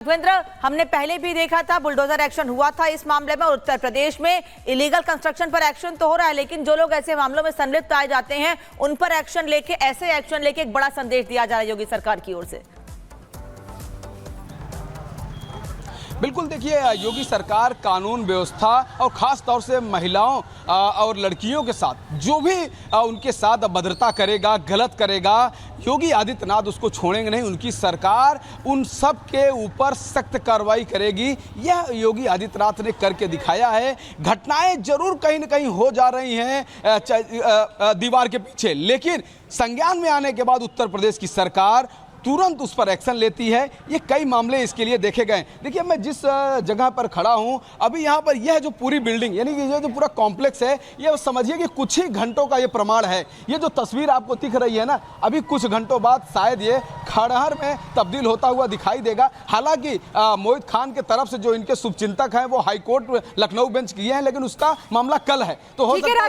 राघवेंद्र, हमने पहले भी देखा था बुलडोजर एक्शन हुआ था इस मामले में। उत्तर प्रदेश में इलीगल कंस्ट्रक्शन पर एक्शन तो हो रहा है, लेकिन जो लोग ऐसे मामलों में संलिप्त पाए जाते हैं उन पर एक्शन लेके एक बड़ा संदेश दिया जा रहा है योगी सरकार की ओर से। बिल्कुल, देखिए योगी सरकार कानून व्यवस्था और ख़ास तौर से महिलाओं और लड़कियों के साथ जो भी उनके साथ अभद्रता करेगा, गलत करेगा, योगी आदित्यनाथ उसको छोड़ेंगे नहीं। उनकी सरकार उन सब के ऊपर सख्त कार्रवाई करेगी। यह योगी आदित्यनाथ ने करके दिखाया है। घटनाएं जरूर कहीं न कहीं हो जा रही हैं दीवार के पीछे, लेकिन संज्ञान में आने के बाद उत्तर प्रदेश की सरकार तुरंत उस पर एक्शन लेती है। ये कई मामले इसके लिए देखे गए। देखिए, मैं जिस जगह पर खड़ा हूँ अभी, यहाँ पर यह जो पूरी बिल्डिंग यानी कि ये जो पूरा कॉम्प्लेक्स है, ये समझिए कि कुछ ही घंटों का ये प्रमाण है। ये जो तस्वीर आपको दिख रही है ना, अभी कुछ घंटों बाद शायद ये खंडहर में तब्दील होता हुआ दिखाई देगा। हालांकि मोहित खान के तरफ से जो इनके शुभचिंतक हैं वो हाईकोर्ट लखनऊ बेंच किए हैं, लेकिन उसका मामला कल है। तो हो सकता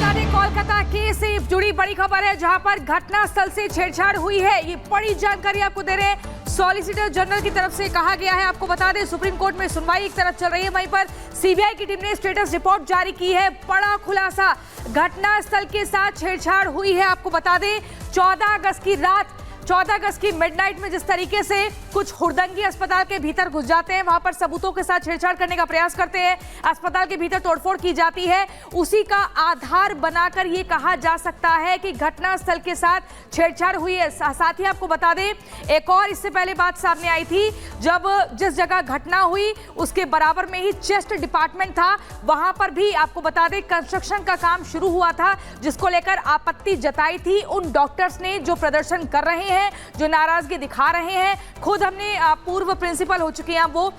है कोलकाता केस से जुड़ी बड़ी खबर है, जहां पर घटना स्थल से छेड़छाड़ हुई है। ये बड़ी जानकारी आपको दे रहे हैं। सॉलिसिटर जनरल की तरफ से कहा गया है, आपको बता दें सुप्रीम कोर्ट में सुनवाई एक तरफ चल रही है, वहीं पर सीबीआई की टीम ने स्टेटस रिपोर्ट जारी की है। बड़ा खुलासा, घटना स्थल के साथ छेड़छाड़ हुई है। आपको बता दें 14 अगस्त की रात, 14 अगस्त की मिडनाइट में जिस तरीके से कुछ हुड़दंगी अस्पताल के भीतर घुस जाते हैं, वहां पर सबूतों के साथ छेड़छाड़ करने का प्रयास करते हैं, अस्पताल के भीतर तोड़फोड़ की जाती है, उसी का आधार बनाकर ये कहा जा सकता है कि घटना स्थल के साथ छेड़छाड़ हुई है। साथ ही आपको बता दें एक और इससे पहले बात सामने आई थी, जब जिस जगह घटना हुई उसके बराबर में ही चेस्ट डिपार्टमेंट था, वहां पर भी आपको बता दें कंस्ट्रक्शन का काम शुरू हुआ था, जिसको लेकर आपत्ति जताई थी उन डॉक्टर्स ने जो प्रदर्शन कर रहे हैं, जो नाराजगी दिखा रहे हैं। खुद हमने पूर्व प्रिंसिपल हो चुकी हैं वो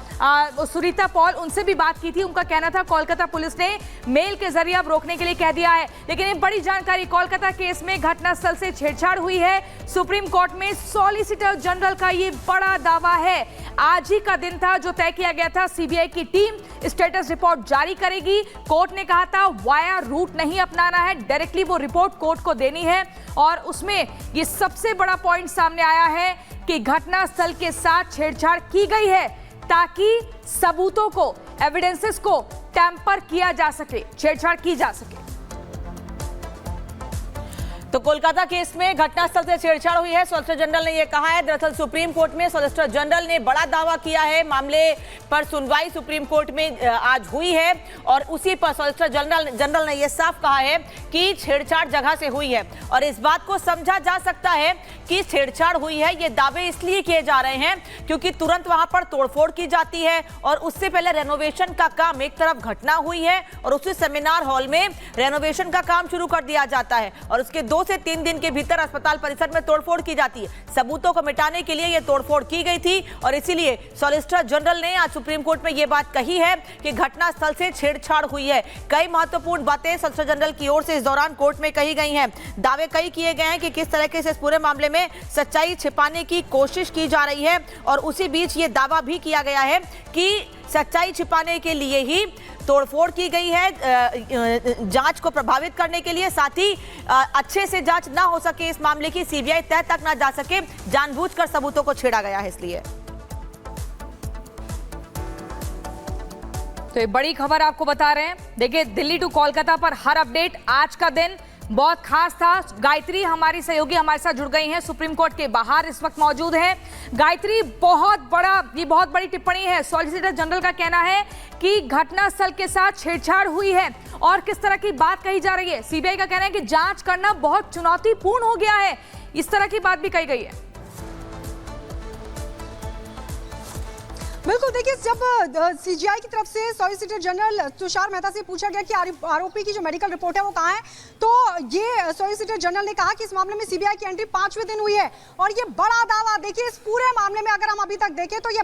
सुनीता पॉल, उनसे भी बात की थी। उनका कहना था कोलकाता पुलिस ने मेल के जरिए अब रोकने के लिए कह दिया है। लेकिन एक बड़ी जानकारी, कोलकाता केस में घटनास्थल से छेड़छाड़ हुई है। सुप्रीम कोर्ट में सॉलिसिटर जनरल का ये बड़ा दावा है। आज ही का दिन था जो तय किया गया था, सीबीआई की टीम स्टेटस रिपोर्ट जारी करेगी। कोर्ट ने कहा था वाया रूट नहीं अपनाना है, डायरेक्टली वो रिपोर्ट कोर्ट को देनी है। और उसमें ये सबसे बड़ा पॉइंट सामने आया है कि घटनास्थल के साथ छेड़छाड़ की गई है ताकि सबूतों को, एविडेंसेस को टैंपर किया जा सके, छेड़छाड़ की जा सके। तो कोलकाता केस में घटनास्थल से छेड़छाड़ हुई है, सॉलिसिटर जनरल ने यह कहा है। दरअसल सुप्रीम कोर्ट में सॉलिसिटर जनरल ने बड़ा दावा किया है। मामले पर सुनवाई सुप्रीम कोर्ट में आज हुई है और उसी पर सॉलिसिटर जनरल ने यह साफ कहा है कि छेड़छाड़ जगह से हुई है। और इस बात को समझा जा सकता है कि छेड़छाड़ हुई है, ये दावे इसलिए किए जा रहे हैं क्योंकि तुरंत वहां पर तोड़फोड़ की जाती है और उससे पहले रेनोवेशन का काम, एक तरफ घटना हुई है और उसी सेमिनार हॉल में रेनोवेशन का काम शुरू कर दिया जाता है और उसके 2 से 3 दिन के भीतर अस्पताल परिसर में तोड़फोड़ की जाती है। सबूतों को मिटाने के लिए यह तोड़फोड़ की गई थी और इसीलिए सॉलिसिटर जनरल ने आज सुप्रीम कोर्ट में यह बात कही है कि घटनास्थल से छेड़छाड़ हुई है। कई महत्वपूर्ण बातें सॉलिसिटर जनरल की ओर से इस दौरान कोर्ट में कही गई हैं। दावे कई किए गए हैं कि किस तरीके से इस पूरे मामले में सच्चाई छिपाने की कोशिश की जा रही है और उसी बीच ये दावा भी किया गया है कि सच्चाई छिपाने के लिए ही तोड़फोड़ की गई है, जांच को प्रभावित करने के लिए, साथ ही अच्छे से जांच ना हो सके, इस मामले की सीबीआई तह तक ना जा सके, जानबूझकर सबूतों को छेड़ा गया है। इसलिए तो ये बड़ी खबर आपको बता रहे हैं। देखिए, दिल्ली टू कोलकाता पर हर अपडेट, आज का दिन बहुत खास था। गायत्री हमारी सहयोगी हमारे साथ जुड़ गई हैं, सुप्रीम कोर्ट के बाहर इस वक्त मौजूद है। गायत्री, ये बहुत बड़ी टिप्पणी है। सॉलिसिटर जनरल का कहना है कि घटनास्थल के साथ छेड़छाड़ हुई है और किस तरह की बात कही जा रही है। सीबीआई का कहना है कि जांच करना बहुत चुनौतीपूर्ण हो गया है, इस तरह की बात भी कही गई है। बिल्कुल, देखिए जब सीजीआई की तरफ से सॉलिसिटर जनरल तुषार मेहता से पूछा गया कि आरोपी की जो मेडिकल रिपोर्ट है वो कहाँ है, तो ये सॉलिसिटर जनरल ने कहा कि इस मामले में सीबीआई की एंट्री 5वें दिन हुई है और ये बड़ा दावा, देखिए इस पूरे मामले मामले में अगर हम अभी तक देखें तो ये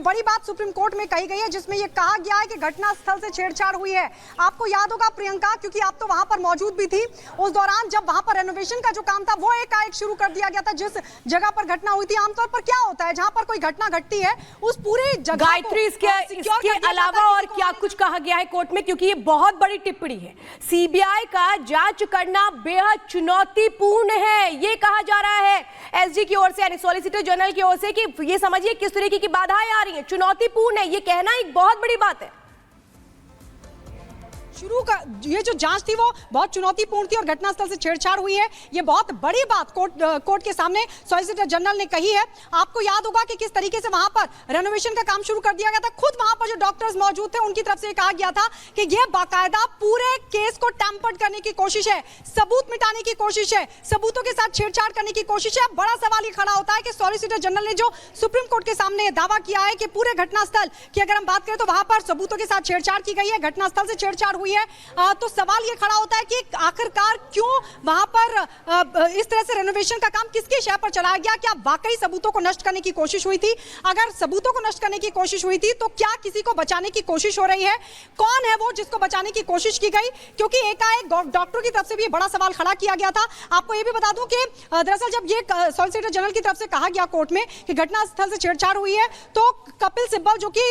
बड़ी बात सुप्रीम कोर्ट में कही गई है, जिसमें ये कहा गया है कि घटना स्थल से छेड़छाड़ हुई है। आपको याद होगा प्रियंका, क्योंकि आप तो वहां पर मौजूद भी थी उस दौरान, जब वहां पर रेनोवेशन का जो काम था वो एकाएक शुरू कर दिया गया था। जिस जगह पर घटना हुई थी, आमतौर पर क्या होता है जहां पर कोई घटना घटती है उस पूरे जगह गायत्री, इसके अलावा और क्या कुछ कहा गया है कोर्ट में, क्योंकि ये बहुत बड़ी टिप्पणी है। सीबीआई का जांच करना बेहद चुनौतीपूर्ण है, ये कहा जा रहा है एसजी की ओर से, यानी सॉलिसिटर जनरल की ओर से, कि ये समझिए किस तरीके की बाधाएं आ रही हैं, चुनौतीपूर्ण है, ये कहना एक बहुत बड़ी बात है। ये जो जांच थी वो बहुत चुनौतीपूर्ण थी और घटनास्थल से छेड़छाड़ हुई है, ये बहुत बड़ी बात कोर्ट के सामने सॉलिसिटर जनरल ने कही है। आपको याद होगा कि किस तरीके से वहां पर रेनोवेशन का काम शुरू कर दिया गया था। खुद वहां पर जो डॉक्टर्स मौजूद थे उनकी तरफ से कहा गया था कि यह बाकायदा पूरे केस को टैम्पर्ड करने की कोशिश है, सबूत मिटाने की कोशिश है, सबूतों के साथ छेड़छाड़ करने की कोशिश है। बड़ा सवाल ये खड़ा होता है कि सॉलिसिटर जनरल ने जो सुप्रीम कोर्ट के सामने दावा किया है कि पूरे घटनास्थल की अगर हम बात करें तो वहां पर सबूतों के साथ छेड़छाड़ की गई है, घटनास्थल से छेड़छाड़ हुई है, तो सवाल ये खड़ा होता है कि आखिरकार क्यों वहां पर इस तरह से रेनोवेशन का काम किसकी शय पर चलाया गया? क्या वाकई सबूतों को नष्ट करने की कोशिश हुई थी? अगर सबूतों को नष्ट करने की कोशिश हुई थी तो क्या किसी को बचाने की कोशिश हो रही है? कौन है वो जिसको बचाने की कोशिश की गई? क्योंकि एकाएक डॉक्टर की तरफ से भी बड़ा सवाल खड़ा किया गया था। आपको ये भी बता दूं कि दरअसल जब ये सॉलिसिटर जनरल की तरफ से कहा गया कोर्ट में कि घटनास्थल से छेड़छाड़ हुई है, तो कपिल सिब्बल जो कि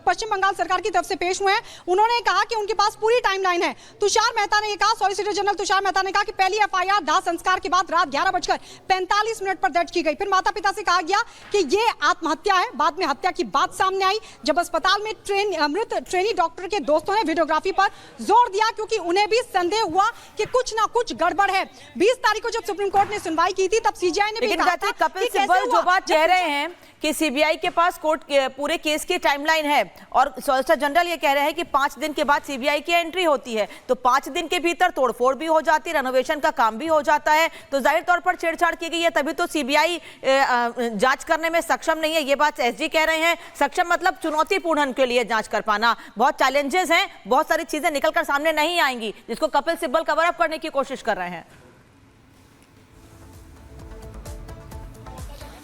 पश्चिम बंगाल सरकार की तरफ से पेश हुए हैं, उन्होंने कहा कि उनके पास पूरी टाइमलाइन है। तुषार मेहता ने कहा, सॉलिसिटर जनरल तुषार मेहता ने कहा कि पहली एफआईआर दाह संस्कार के बाद रात 11:45 पर दर्ज की गई। फिर माता पिता से कहा गया कि ये आत्महत्या है। बाद में हत्या की बात सामने आई जब अस्पताल में मृत ट्रेनी डॉक्टर के दोस्तों ने वीडियोग्राफी पर जोर दिया, क्योंकि उन्हें भी संदेह हुआ कि कुछ ना कुछ गड़बड़ है। 20 तारीख को जब सुप्रीम कोर्ट ने सुनवाई की थी तब सीजीआई ने भी कहा था कपिल सिब्बल जो बात कह रहे हैं कि सीबीआई के पास कोर्ट के पूरे केस की टाइमलाइन है और सॉलिसिटर जनरल ये कह रहे हैं कि 5 दिन के बाद सीबीआई की एंट्री होती है, तो 5 दिन के भीतर तोड़फोड़ भी हो जाती है, रेनोवेशन का काम भी हो जाता है, तो जाहिर तौर पर छेड़छाड़ की गई है, तभी तो सीबीआई जांच करने में सक्षम नहीं है। ये बात एसजी कह रहे हैं। सक्षम मतलब चुनौतीपूर्ण उनके लिए जांच कर पाना, बहुत चैलेंजेस हैं, बहुत सारी चीजें निकलकर सामने नहीं आएंगी, जिसको कपिल सिब्बल कवर अप करने की कोशिश कर रहे हैं।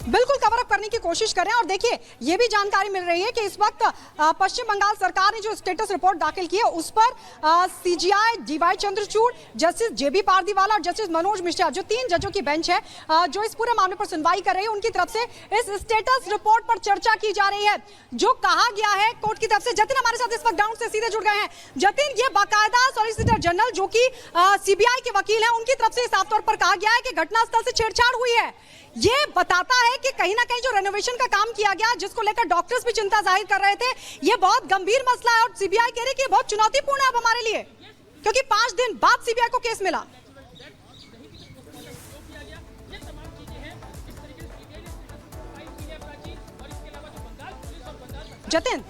बिल्कुल कवर अप करने की कोशिश कर रहे हैं। और देखिए ये भी जानकारी मिल रही है कि इस वक्त पश्चिम बंगाल सरकार ने जो स्टेटस रिपोर्ट दाखिल की है उस पर सीजीआई डीवाई चंद्रचूड़, जस्टिस जेबी पारदीवाला और जस्टिस मनोज मिश्रा, जो 3 जजों की बेंच है जो इस पूरे मामले पर सुनवाई कर रही है, उनकी तरफ से इस स्टेटस रिपोर्ट पर चर्चा की जा रही है। जो कहा गया है कोर्ट की तरफ से, जतिन हमारे साथ इस वक्त ग्राउंड से सीधे जुड़ गए हैं। जतिन, ये बाकायदा सॉलिसिटर जनरल जो कि सीबीआई के वकील हैं, उनकी तरफ से साफ तौर पर कहा गया है कि घटनास्थल से छेड़छाड़ हुई है। ये बताता है कि कहीं ना कहीं जो रेनोवेशन का काम किया गया, जिसको लेकर डॉक्टर्स भी चिंता जाहिर कर रहे थे, ये बहुत गंभीर मसला है और सीबीआई कह रही है कि ये बहुत चुनौतीपूर्ण है अब हमारे लिए, क्योंकि 5 दिन बाद सीबीआई को केस मिला। जतिन,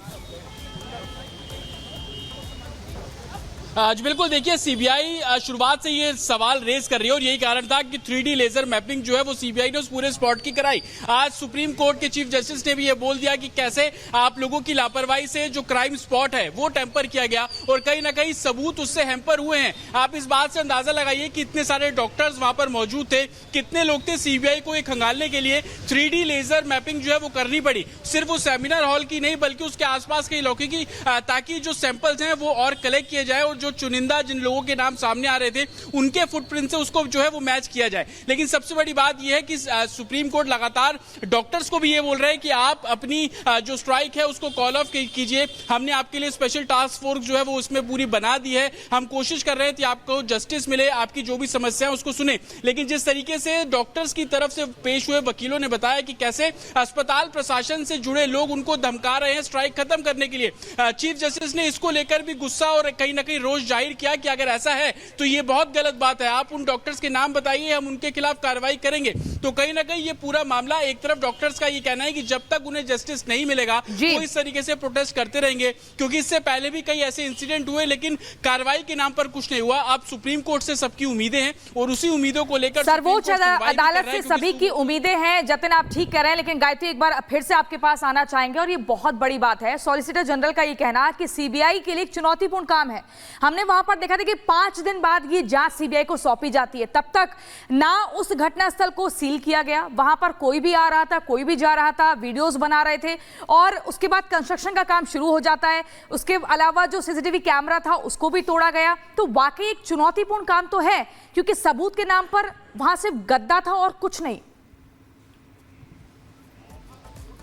आज बिल्कुल देखिए सीबीआई शुरुआत से ये सवाल रेज कर रही है और यही कारण था कि 3D लेजर मैपिंग जो है वो सीबीआई ने उस पूरे स्पॉट की कराई। आज सुप्रीम कोर्ट के चीफ जस्टिस ने भी ये बोल दिया कि कैसे आप लोगों की लापरवाही से जो क्राइम स्पॉट है वो टेम्पर किया गया और कहीं ना कहीं सबूत उससे हैम्पर हुए हैं। आप इस बात से अंदाजा लगाइए कि इतने सारे डॉक्टर्स वहां पर मौजूद थे, कितने लोग थे। सीबीआई को ये खंगालने के लिए 3D लेजर मैपिंग जो है वो करनी पड़ी, सिर्फ उस सेमिनार हॉल की नहीं बल्कि उसके आसपास के इलाके की, ताकि जो सैंपल्स हैं वो और कलेक्ट किए जाए और जो चुनिंदा जिन लोगों के नाम सामने आ रहे थे उनके फुटप्रिंट से उसको जो है वो मैच किया जाए। लेकिन सबसे बड़ी बात यह है कि सुप्रीम कोर्ट लगातार डॉक्टर्स को भी ये बोल रहे हैं कि आप अपनी जो स्ट्राइक है उसको कॉल ऑफ कीजिए। हमने आपके लिए स्पेशल टास्क फोर्स जो है वो उसमें पूरी बना दी है, हम कोशिश कर रहे हैं कि आपको जस्टिस मिले, आपकी जो भी समस्या है उसको सुने। लेकिन जिस तरीके से डॉक्टर्स की तरफ से पेश हुए वकीलों ने बताया कि कैसे अस्पताल प्रशासन से जुड़े लोग उनको धमका रहे हैं स्ट्राइक खत्म करने के लिए, चीफ जस्टिस ने इसको लेकर भी गुस्सा और कहीं ना कहीं रोष जाहिर किया कि अगर ऐसा है तो ये बहुत गलत बात है, आप उन डॉक्टर्स के नाम बताइए, हम उनके खिलाफ कार्रवाई करेंगे। तो कहीं ना कहीं ये पूरा मामला, एक तरफ डॉक्टर्स का ये कहना है कि जब तक उन्हें जस्टिस नहीं मिलेगा वो इस तरीके से प्रोटेस्ट करते रहेंगे, क्योंकि इससे पहले भी कई ऐसे इंसिडेंट हुए लेकिन कार्रवाई के नाम पर कुछ नहीं हुआ। अब सुप्रीम कोर्ट से सबकी उम्मीदें हैं और उसी उम्मीदों को लेकर सर्वोच्च अदालत से सभी की उम्मीदें हैं। जतिन, आप ठीक कह रहे हैं, लेकिन गायत्री एक बार फिर से आपके पास आना चाहेंगे और ये बहुत बड़ी बात है। सॉलिसिटर जनरल का ये कहना कि सीबीआई के लिए एक चुनौतीपूर्ण काम है। हमने वहां पर देखा था कि 5 दिन बाद ये जांच सीबीआई को सौंपी जाती है। तब तक ना उस घटनास्थल को सील किया गया, वहां पर कोई भी आ रहा था, कोई भी जा रहा था, वीडियोस बना रहे थे, और उसके बाद कंस्ट्रक्शन का काम शुरू हो जाता है। उसके अलावा जो सीसीटीवी कैमरा था उसको भी तोड़ा गया। तो वाकई एक चुनौतीपूर्ण काम तो है, क्योंकि सबूत के नाम पर वहां सिर्फ गद्दा था और कुछ नहीं।